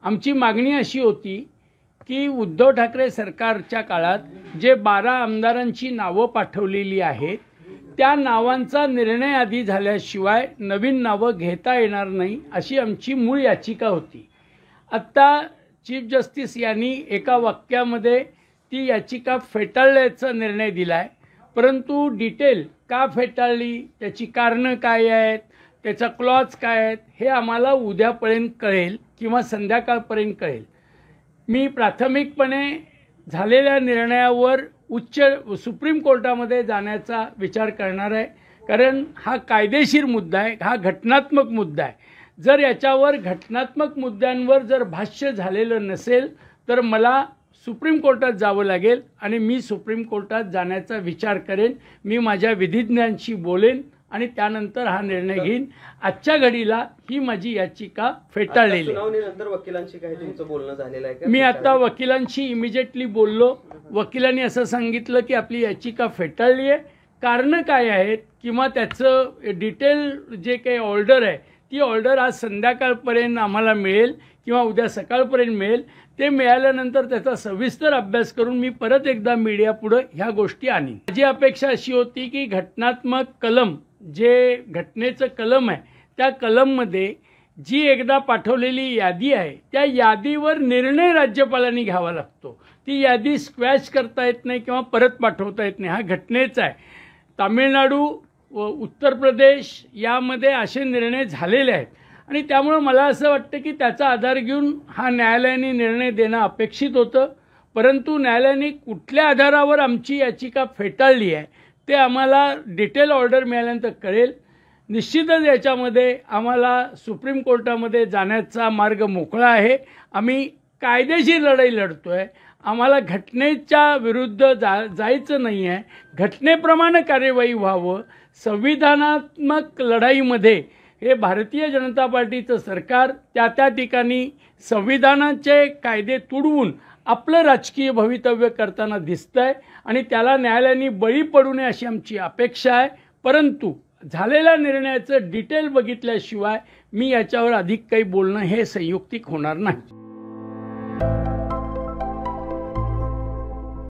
आमची मागणी अशी होती की उद्धव ठाकरे सरकारच्या काळात जे 12 आमदारांची नावं पाठवलेली आहेत त्या नावांचा निर्णय आधी झाल्याशिवाय नवीन नावं घेता येणार नाही अशी आमची मूळ याचिका होती। आत्ता चीफ जस्टिस यांनी एका वाक्यामध्ये ती याचिका फेटाळल्याचा निर्णय दिला आहे, परंतु डिटेल का फेटाळली, त्याची कारणं काय आहेत, त्याचा क्लॉज काय आहेत हे आम्हाला उद्यापर्यंत कळेल किंवा संध्याकाळपर्यंत कळेल। मी प्राथमिकपणे झालेल्या निर्णयावर सुप्रीम कोर्टामध्ये जाण्याचा विचार करणार आहे, कारण हा कायदेशीर मुद्दा आहे, हा घटनात्मक मुद्दा आहे। जर याच्यावर घटनात्मक मुद्द्यांवर जर भाष्य झालेलं नसेल तर मला सुप्रीम कोर्टात जावं लागेल आणि मी सुप्रीम कोर्टात जाण्याचा विचार करेन। मी माझ्या विधिज्ञांशी बोलेन आणि त्यानंतर हा निर्णय घेईन। आजच्या घडीला ही माझी याचिका फेटाळलेली आहे। सुनावणीनंतर वकिलांशी काही तुमचं बोलणं झालेलं आहे का? मी आता वकिलांशी इमिजिएटली बोललो। वकिलांनी असं सांगितलं की आपली याचिका फेटाळली आहे, कारणं काय आहेत किंवा त्याचं डिटेल जे काही ऑर्डर आहे ती ऑर्डर आज संध्याकाळपर्यंत आम्हाला मिळेल किंवा उद्या सकाळपर्यंत मिळेल। ते मिळाल्यानंतर त्याचा सविस्तर अभ्यास करून मी परत एकदा मीडियापुढे ह्या गोष्टी आणीन। माझी अपेक्षा अशी होती की घटनात्मक कलम जे घटनेचं कलम आहे त्या कलममध्ये जी एकदा पाठवलेली यादी आहे त्या यादीवर निर्णय राज्यपालांनी घ्यावा लागतो। ती यादी स्क्वॅश करता येत नाही किंवा परत पाठवता येत नाही, हा घटनेचा आहे। तामिळनाडू व उत्तर प्रदेश यामध्ये असे निर्णय झालेले आहेत आणि त्यामुळे मला असं वाटतं की त्याचा आधार घेऊन हा न्यायालयाने निर्णय देणं अपेक्षित होतं, परंतु न्यायालयाने कुठल्या आधारावर आमची याचिका फेटाळली आहे ते आम्हाला डिटेल ऑर्डर मिळाल्यानंतर कळेल। निश्चितच याच्यामध्ये आम्हाला सुप्रीम कोर्टामध्ये जाण्याचा मार्ग मोकळा आहे। आम्ही कायदेशीर लढाई लढतोय, आम्हाला घटनेच्या विरुद्ध जायचं नाही आहे, घटनेप्रमाणे कार्यवाही व्हावं। संविधानात्मक लढाईमध्ये हे भारतीय जनता पार्टीचं सरकार त्या ठिकाणी संविधानाचे कायदे तुडवून आपलं राजकीय भवितव्य करताना दिसतंय आणि त्याला न्यायालयाने बळी पडू नये अशी आमची अपेक्षा आहे। परंतु झालेल्या निर्णयाचं डिटेल बघितल्याशिवाय मी याच्यावर अधिक काही बोलणं हे संयुक्तिक होणार नाही।